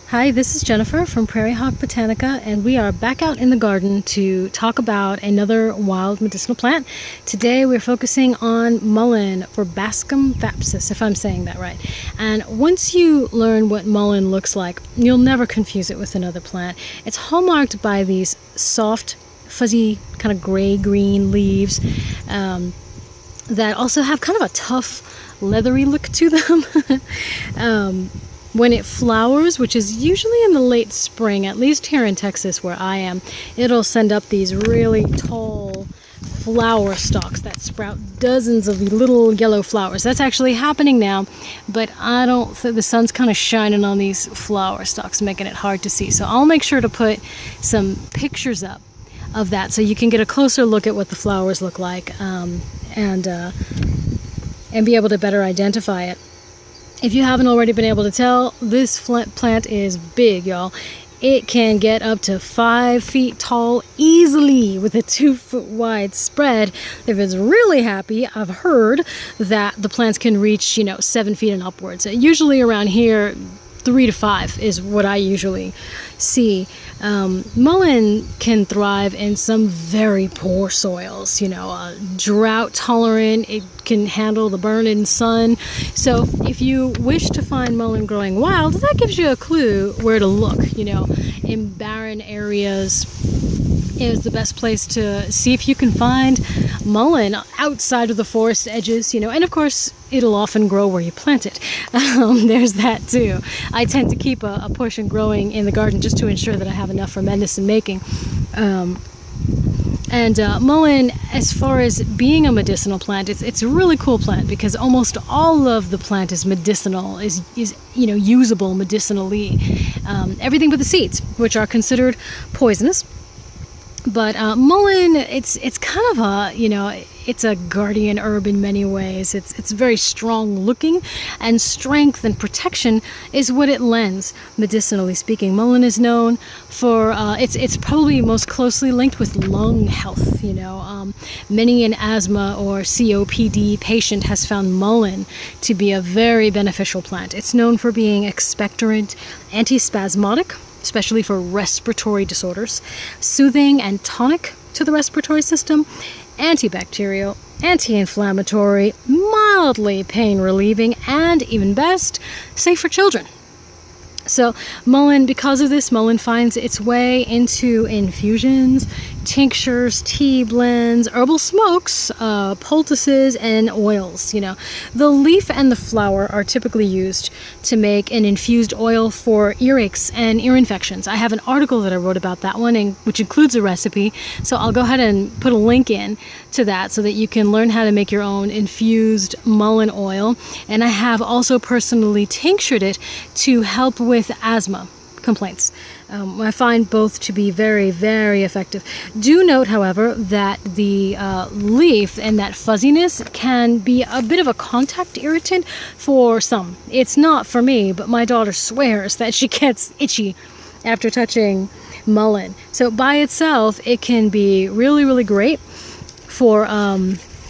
Hi, this is Jennifer from Prairie Hawk Botanica, and we are back out in the garden to talk about another wild medicinal plant. Today we're focusing on mullein, Verbascum thapsus, if I'm saying that right. And once you learn what mullein looks like, you'll never confuse it with another plant. It's hallmarked by these soft, fuzzy, kind of gray-green leaves that also have kind of a tough, leathery look to them. When it flowers, which is usually in the late spring, at least here in Texas where I am, it'll send up these really tall flower stalks that sprout dozens of little yellow flowers. That's actually happening now, but I don't think the sun's kind of shining on these flower stalks, making it hard to see. So I'll make sure to put some pictures up of that so you can get a closer look at what the flowers look like and be able to better identify it. If you haven't already been able to tell, this plant is big, y'all. It can get up to 5 feet tall easily with a 2-foot wide spread. If it's really happy, I've heard that the plants can reach, 7 feet and upwards. Usually around here, 3 to 5 is what I usually see. Mullein can thrive in some very poor soils, drought tolerant. It can handle the burning sun. So if you wish to find mullein growing wild, that gives you a clue where to look. In barren areas is the best place to see if you can find mullein outside of the forest edges, and of course it'll often grow where you plant it. There's that too. I tend to keep a portion growing in the garden just to ensure that I have enough for medicine making. Mullein, as far as being a medicinal plant, it's a really cool plant because almost all of the plant is medicinal, is usable medicinally. Everything but the seeds, which are considered poisonous. But mullein, it's kind of a, it's a guardian herb in many ways. It's very strong looking, and strength and protection is what it lends, medicinally speaking. Mullein is known for, it's probably most closely linked with lung health. Many an asthma or COPD patient has found mullein to be a very beneficial plant. It's known for being expectorant, antispasmodic, especially for respiratory disorders, soothing and tonic to the respiratory system, antibacterial, anti-inflammatory, mildly pain relieving, and even best, safe for children. So mullein, because of this, mullein finds its way into infusions, tinctures, tea blends, herbal smokes, poultices, and oils. The leaf and the flower are typically used to make an infused oil for earaches and ear infections. I have an article that I wrote about that one, which includes a recipe. So I'll go ahead and put a link in to that so that you can learn how to make your own infused mullein oil. And I have also personally tinctured it to help with asthma complaints. I find both to be very, very effective. Do note, however, that the leaf and that fuzziness can be a bit of a contact irritant for some. It's not for me, but my daughter swears that she gets itchy after touching mullein. So by itself, it can be really, really great for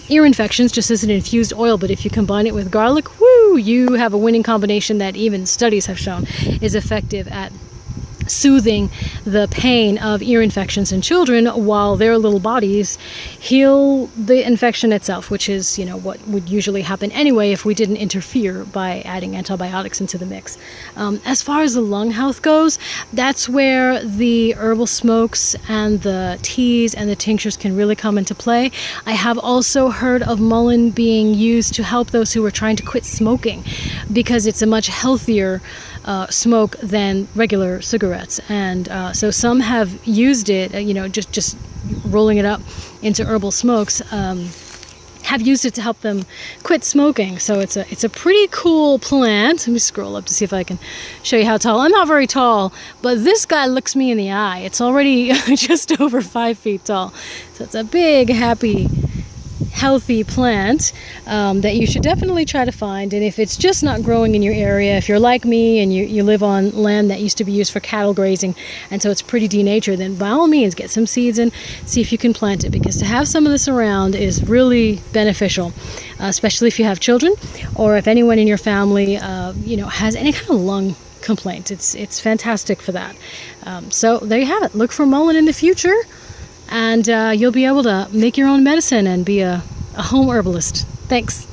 ear infections, just as an infused oil, but if you combine it with garlic, woo, you have a winning combination that even studies have shown is effective at soothing the pain of ear infections in children while their little bodies heal the infection itself, which is, what would usually happen anyway if we didn't interfere by adding antibiotics into the mix. As far as the lung health goes, that's where the herbal smokes and the teas and the tinctures can really come into play. I have also heard of mullein being used to help those who are trying to quit smoking because it's a much healthier smoke than regular cigarettes, and so some have used it, just rolling it up into herbal smokes, have used it to help them quit smoking. So it's a pretty cool plant. Let me scroll up to see if I can show you how tall. I'm not very tall, but this guy looks me in the eye. It's already just over 5 feet tall, so it's a big, happy, healthy plant that you should definitely try to find. And if it's just not growing in your area, if you're like me and you live on land that used to be used for cattle grazing and so it's pretty denatured, then by all means get some seeds and see if you can plant it, because to have some of this around is really beneficial, especially if you have children or if anyone in your family has any kind of lung complaint. It's fantastic for that. So there you have it. Look for mullein in the future, and you'll be able to make your own medicine and be a home herbalist. Thanks.